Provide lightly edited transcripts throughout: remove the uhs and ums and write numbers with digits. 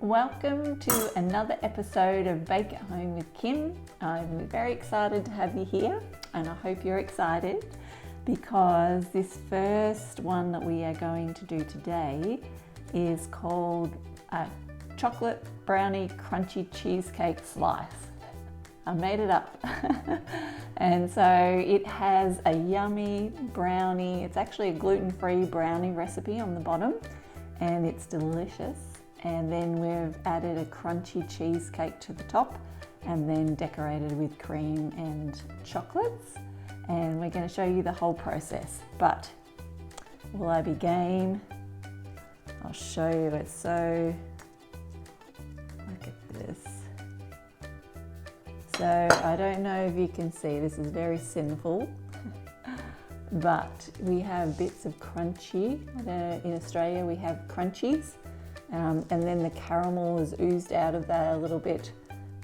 Welcome to another episode of Bake at Home with Kim. I'm very excited to have you here, and I hope you're excited because this first one that we are going to do today is called a chocolate brownie crunchy cheesecake slice. I made it up. And so it has a yummy brownie. It's actually a gluten-free brownie recipe on the bottom, and it's delicious. And then we've added a crunchy cheesecake to the top and then decorated with cream and chocolates. And we're going to show you the whole process. But will I be game? I'll show you. It's so, look at this. So I don't know if you can see, this is very sinful, but we have bits of crunchy. In Australia we have crunchies. And then the caramel has oozed out of that a little bit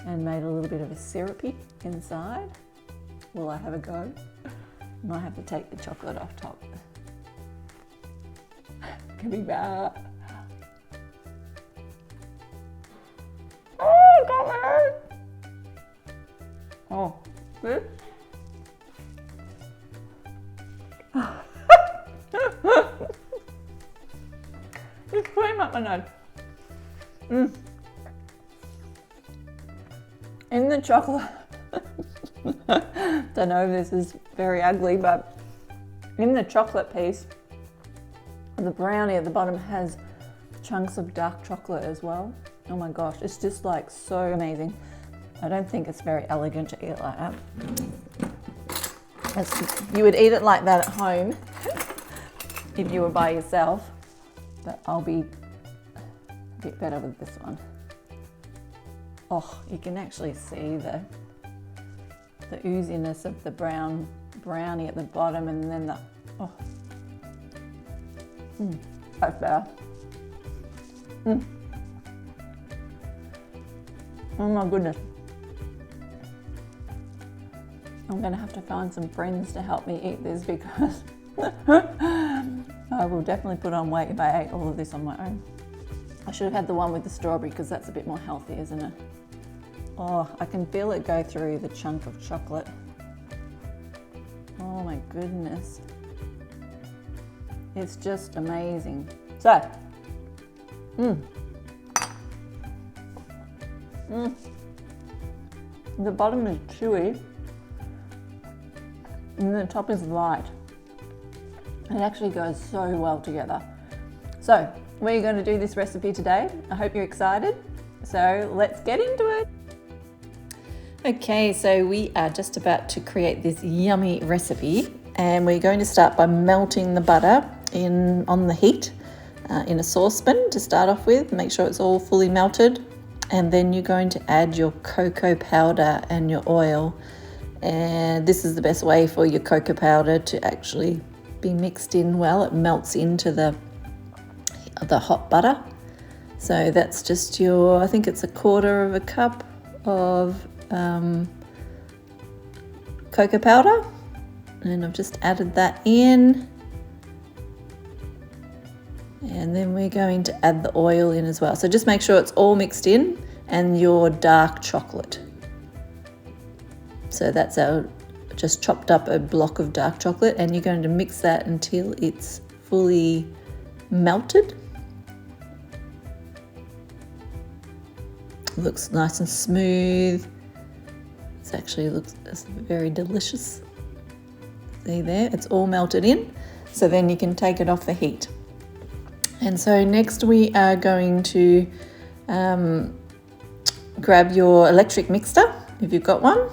and made a little bit of a syrupy inside. Will I have a go? Might have to take the chocolate off top. Could be bad. Oh, got me! Oh, good. It's cream up my nose. In the chocolate, don't know if this is very ugly, but in the chocolate piece, the brownie at the bottom has chunks of dark chocolate as well. Oh my gosh, it's just like so amazing. I don't think it's very elegant to eat it like that. You would eat it like that at home if you were by yourself, but I'll be a bit better with this one. Oh, you can actually see the ooziness of the brownie at the bottom, and then the, oh, that's better. Oh my goodness. I'm gonna have to find some friends to help me eat this because I will definitely put on weight if I ate all of this on my own. I should have had the one with the strawberry because that's a bit more healthy, isn't it? Oh, I can feel it go through the chunk of chocolate. Oh my goodness. It's just amazing. So, the bottom is chewy and the top is light. It actually goes so well together. So, we're going to do this recipe today. I hope you're excited. So let's get into it. Okay, so we are just about to create this yummy recipe, and we're going to start by melting the butter on the heat in a saucepan to start off with. Make sure it's all fully melted, and then you're going to add your cocoa powder and your oil. And this is the best way for your cocoa powder to actually be mixed in well. It melts into the hot butter. So that's just your, I think it's 1/4 cup of cocoa powder, and I've just added that in, and then we're going to add the oil in as well. So just make sure it's all mixed in, and your dark chocolate. So that's just chopped up a block of dark chocolate, and you're going to mix that until it's fully melted. It looks nice and smooth. It actually looks very delicious. See there, it's all melted in. So then you can take it off the heat. And so next we are going to grab your electric mixer, if you've got one,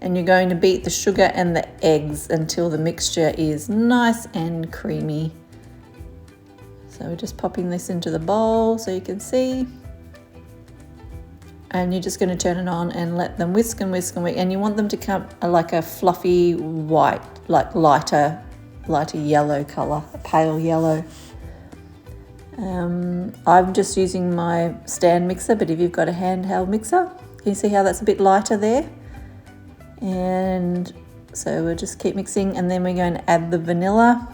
and you're going to beat the sugar and the eggs until the mixture is nice and creamy. So we're just popping this into the bowl so you can see. And you're just going to turn it on and let them whisk and whisk and whisk. And you want them to come like a fluffy white, like lighter yellow colour, a pale yellow. I'm just using my stand mixer, but if you've got a handheld mixer, can you see how that's a bit lighter there? And so we'll just keep mixing, and then we're going to add the vanilla.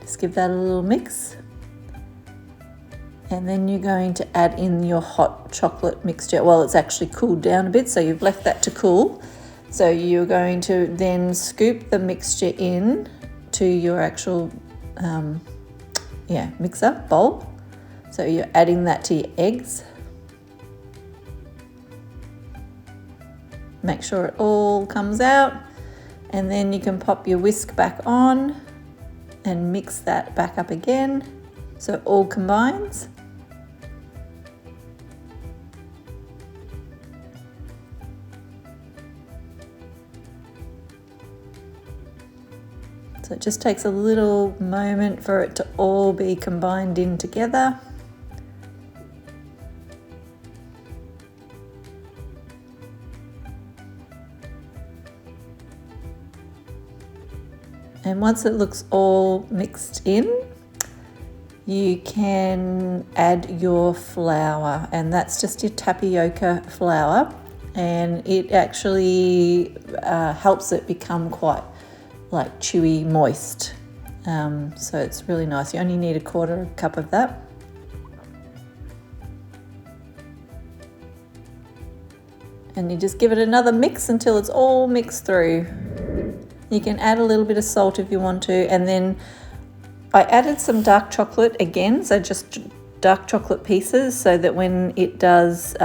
Just give that a little mix. And then you're going to add in your hot chocolate mixture. Well, it's actually cooled down a bit, so you've left that to cool. So you're going to then scoop the mixture in to your actual mixer bowl. So you're adding that to your eggs. Make sure it all comes out, and then you can pop your whisk back on and mix that back up again so it all combines. So it just takes a little moment for it to all be combined in together. And once it looks all mixed in, you can add your flour, and that's just your tapioca flour, and it actually helps it become quite like chewy, moist. So it's really nice. You only need 1/4 cup of that. And you just give it another mix until it's all mixed through. You can add a little bit of salt if you want to, and then I added some dark chocolate again, so just dark chocolate pieces, so that when it does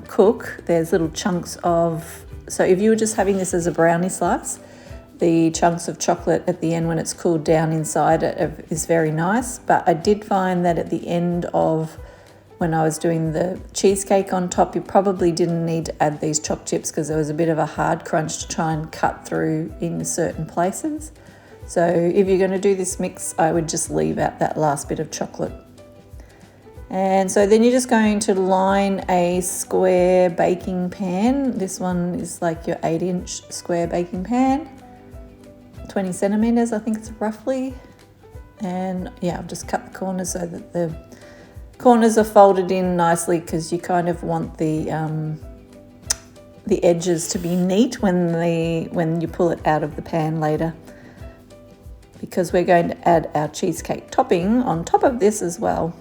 cook, there's little chunks of, so if you were just having this as a brownie slice, the chunks of chocolate at the end when it's cooled down inside it is very nice. But I did find that at the end of when I was doing the cheesecake on top, you probably didn't need to add these choc chips because there was a bit of a hard crunch to try and cut through in certain places. So if you're going to do this mix, I would just leave out that last bit of chocolate. And so then you're just going to line a square baking pan. This one is like your 8-inch square baking pan, 20 centimeters, I think it's roughly. And yeah, I've just cut the corners so that the corners are folded in nicely, because you kind of want the edges to be neat when you pull it out of the pan later, because we're going to add our cheesecake topping on top of this as well.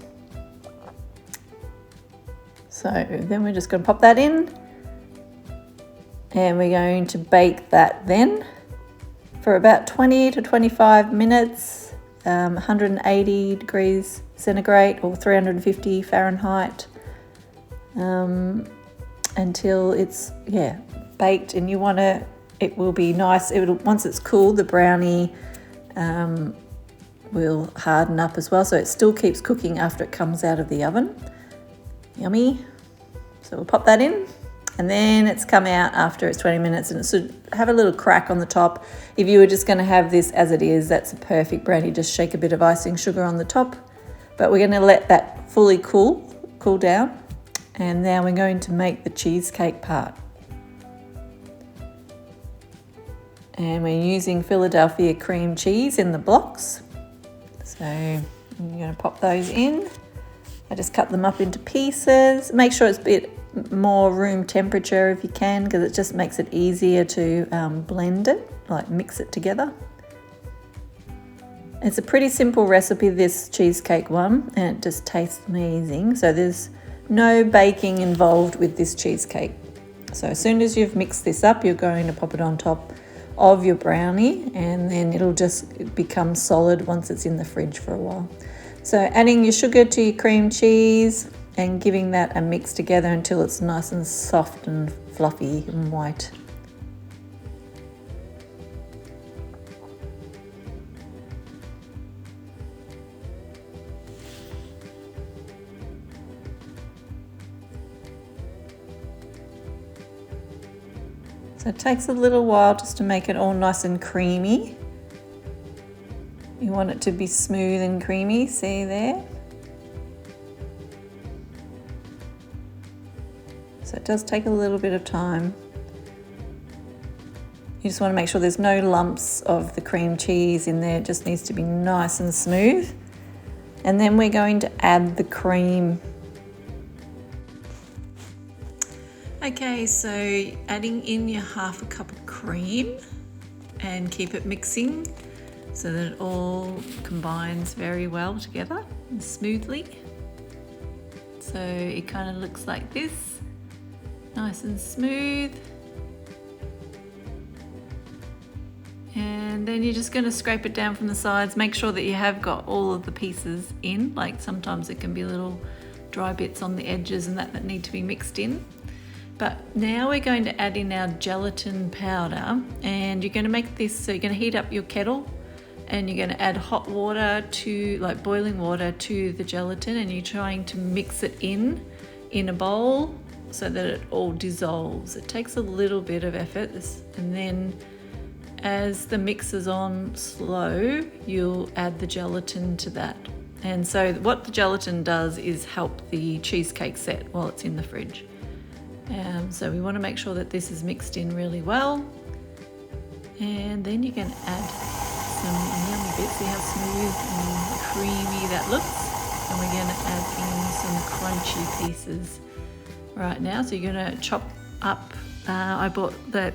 So then we're just going to pop that in, and we're going to bake that then for about 20 to 25 minutes, 180 degrees centigrade or 350 Fahrenheit, until it's baked. And you want to, it will be nice. Once it's cooled, the brownie will harden up as well, so it still keeps cooking after it comes out of the oven. Yummy. So we'll pop that in, and then it's come out after it's 20 minutes, and it should have a little crack on the top. If you were just going to have this as it is, that's a perfect brownie. Just shake a bit of icing sugar on the top, but we're going to let that fully cool down, and now we're going to make the cheesecake part. And we're using Philadelphia cream cheese in the blocks, so you're going to pop those in. I just cut them up into pieces. Make sure it's a bit more room temperature if you can, because it just makes it easier to blend it, like mix it together. It's a pretty simple recipe, this cheesecake one, and it just tastes amazing. So there's no baking involved with this cheesecake. So as soon as you've mixed this up, you're going to pop it on top of your brownie, and then it'll just become solid once it's in the fridge for a while. So adding your sugar to your cream cheese and giving that a mix together until it's nice and soft and fluffy and white. So it takes a little while just to make it all nice and creamy. You want it to be smooth and creamy, see there? So it does take a little bit of time. You just want to make sure there's no lumps of the cream cheese in there. It just needs to be nice and smooth. And then we're going to add the cream. Okay, so adding in your 1/2 cup of cream and keep it mixing so that it all combines very well together and smoothly. So it kind of looks like this, nice and smooth. And then you're just going to scrape it down from the sides. Make sure that you have got all of the pieces in. Like sometimes it can be little dry bits on the edges and that need to be mixed in. But now we're going to add in our gelatin powder, and you're going to make this, so you're going to heat up your kettle and you're going to add hot water to, like boiling water to the gelatin, and you're trying to mix it in a bowl so that it all dissolves. It takes a little bit of effort, and then as the mix is on slow, you'll add the gelatin to that. And so what the gelatin does is help the cheesecake set while it's in the fridge. So we want to make sure that this is mixed in really well. And then you can add some yummy bits. See how smooth and creamy that looks? And we're going to add in some crunchy pieces right now. So you're going to chop up, I bought that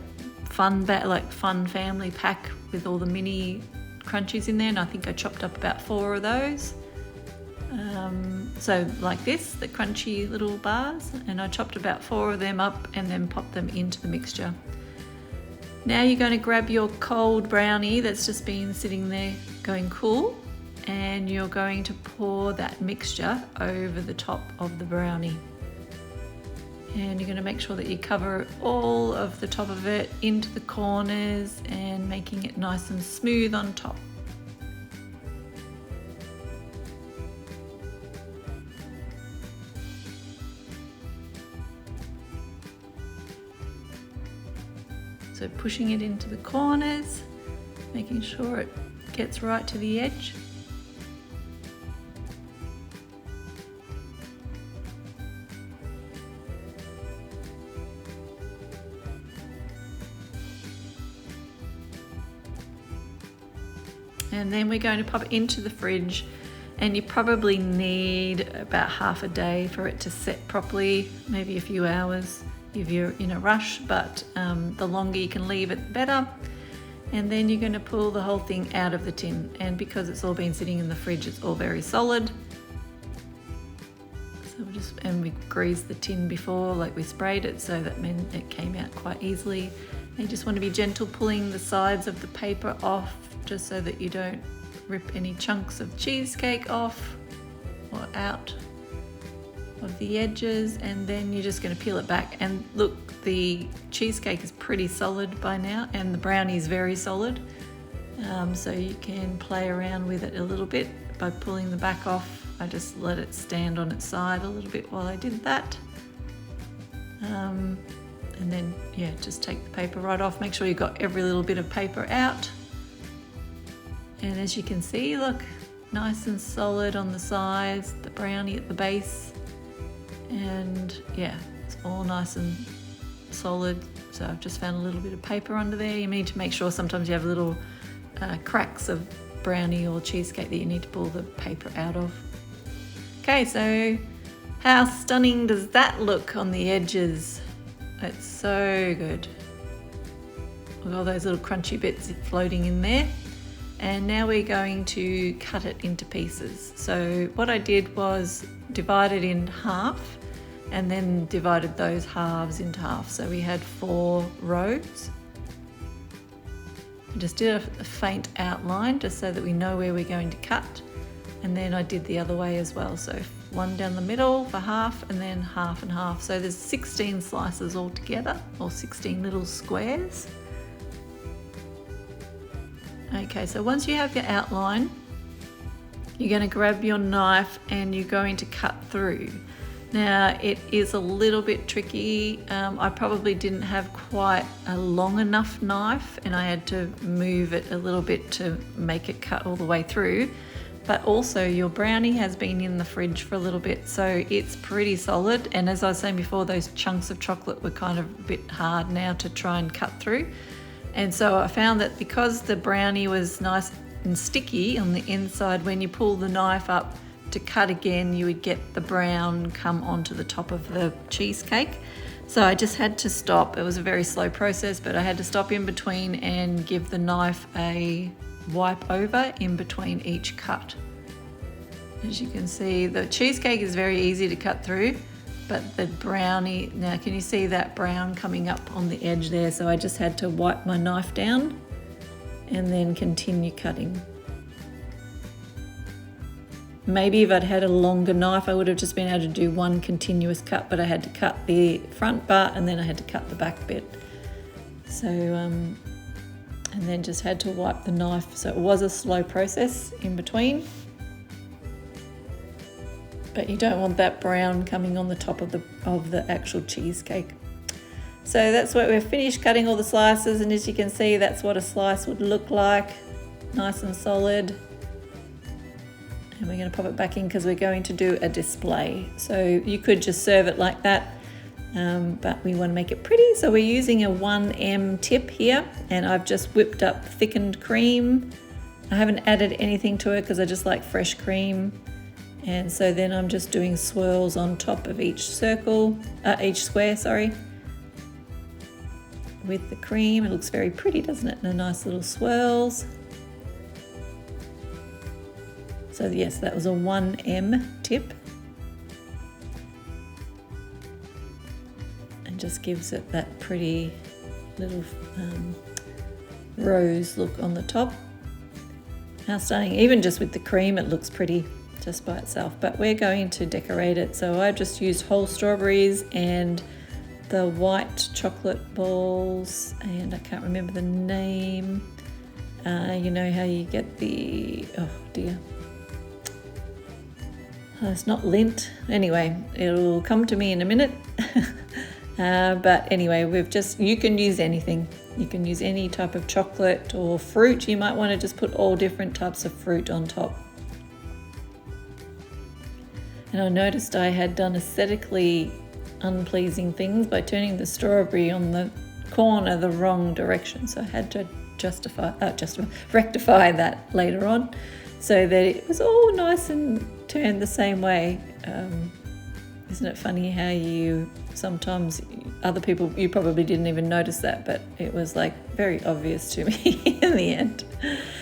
fun family pack with all the mini crunchies in there, and I think I chopped up about 4 of those. So like this, the crunchy little bars, and I chopped about 4 of them up and then popped them into the mixture. Now you're going to grab your cold brownie that's just been sitting there going cool, and you're going to pour that mixture over the top of the brownie. And you're going to make sure that you cover all of the top of it into the corners and making it nice and smooth on top. So pushing it into the corners, making sure it gets right to the edge. And then we're going to pop it into the fridge, and you probably need about half a day for it to set properly, maybe a few hours if you're in a rush, but the longer you can leave it, the better. And then you're going to pull the whole thing out of the tin, and because it's all been sitting in the fridge, it's all very solid. So we greased the tin before, like we sprayed it, so that meant it came out quite easily. And you just want to be gentle pulling the sides of the paper off, just so that you don't rip any chunks of cheesecake off or out of the edges. And then you're just going to peel it back, and look, the cheesecake is pretty solid by now, and the brownie is very solid, so you can play around with it a little bit by pulling the back off. I just let it stand on its side a little bit while I did that, and then just take the paper right off. Make sure you've got every little bit of paper out. And as you can see, look, nice and solid on the sides, the brownie at the base, and it's all nice and solid. So I've just found a little bit of paper under there. You need to make sure sometimes you have little cracks of brownie or cheesecake that you need to pull the paper out of. Okay, so how stunning does that look on the edges? It's so good. With all those little crunchy bits floating in there. And now we're going to cut it into pieces. So what I did was divide it in half, and then divided those halves into half. So we had 4 rows. I just did a faint outline just so that we know where we're going to cut. And then I did the other way as well. So one down the middle for half, and then half and half. So there's 16 slices altogether, or 16 little squares. Okay, so once you have your outline, you're going to grab your knife and you're going to cut through. Now, it is a little bit tricky. I probably didn't have quite a long enough knife, and I had to move it a little bit to make it cut all the way through. But also your brownie has been in the fridge for a little bit, so it's pretty solid. And as I was saying before, those chunks of chocolate were kind of a bit hard now to try and cut through. And so I found that because the brownie was nice and sticky on the inside, when you pull the knife up to cut again, you would get the brown come onto the top of the cheesecake. So I just had to stop. It was a very slow process, but I had to stop in between and give the knife a wipe over in between each cut. As you can see, the cheesecake is very easy to cut through, but the brownie, now can you see that brown coming up on the edge there? So I just had to wipe my knife down and then continue cutting. Maybe if I'd had a longer knife, I would have just been able to do one continuous cut, but I had to cut the front part and then I had to cut the back bit. So, and then just had to wipe the knife. So it was a slow process in between. But you don't want that brown coming on the top of the actual cheesecake. So that's what we've finished cutting all the slices, and as you can see, that's what a slice would look like, nice and solid. And we're going to pop it back in because we're going to do a display. So you could just serve it like that, but we want to make it pretty. So we're using a 1M tip here, and I've just whipped up thickened cream. I haven't added anything to it because I just like fresh cream. And so then I'm just doing swirls on top of each square, sorry, with the cream. It looks very pretty, doesn't it? And a nice little swirls. So yes, that was a 1M tip. And just gives it that pretty little rose look on the top. Now stunning, even just with the cream, it looks pretty just by itself, but we're going to decorate it. So I just used whole strawberries and the white chocolate balls, and I can't remember the name. You know how you get the, oh dear, it's not lint. Anyway, it'll come to me in a minute. But anyway, you can use anything. You can use any type of chocolate or fruit. You might want to just put all different types of fruit on top. And I noticed I had done aesthetically unpleasing things by turning the strawberry on the corner the wrong direction. So I had to rectify that later on so that it was all nice and turned the same way. Isn't it funny how sometimes other people, you probably didn't even notice that, but it was like very obvious to me in the end.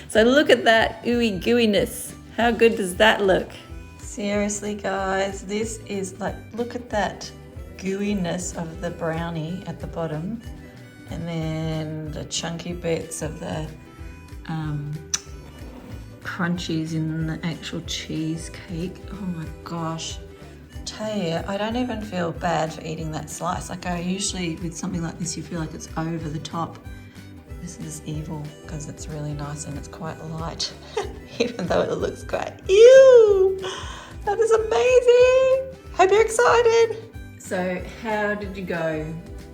So look at that ooey gooiness. How good does that look? Seriously guys, this is like, look at that gooiness of the brownie at the bottom, and then the chunky bits of the crunchies in the actual cheesecake. Oh my gosh, tell you, I don't even feel bad for eating that slice. Like I usually, with something like this, you feel like it's over the top. This is evil because it's really nice and it's quite light, even though it looks great. Ew! That is amazing! Hope you're excited! So how did you go?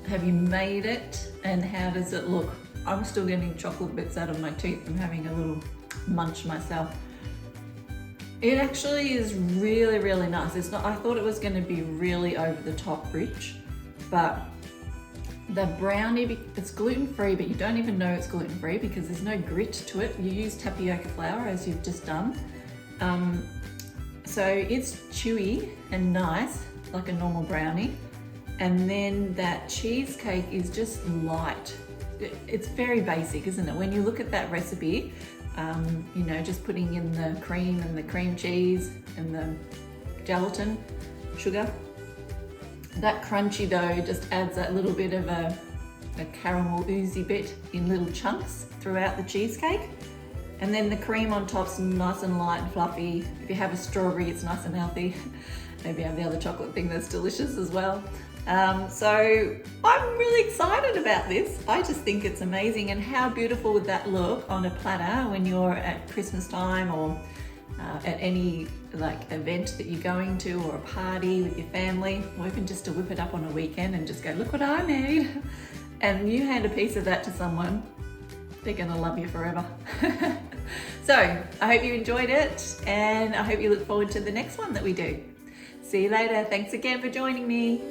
Have you made it? And how does it look? I'm still getting chocolate bits out of my teeth. I'm having a little munch myself. It actually is really, really nice. It's not, I thought it was going to be really over the top rich, but the brownie, it's gluten-free, but you don't even know it's gluten-free because there's no grit to it. You use tapioca flour as you've just done. So it's chewy and nice, like a normal brownie. And then that cheesecake is just light. It's very basic, isn't it? When you look at that recipe, you know, just putting in the cream and the cream cheese and the gelatin, sugar. That crunchy dough just adds that little bit of a caramel oozy bit in little chunks throughout the cheesecake. And then the cream on top's nice and light and fluffy. If you have a strawberry, it's nice and healthy. Maybe have the other chocolate thing that's delicious as well. So I'm really excited about this. I just think it's amazing, and how beautiful would that look on a platter when you're at Christmas time or at any like event that you're going to, or a party with your family, or even just to whip it up on a weekend and just go, look what I made. And you hand a piece of that to someone, they're gonna love you forever. So I hope you enjoyed it, and I hope you look forward to the next one that we do. See you later. Thanks again for joining me.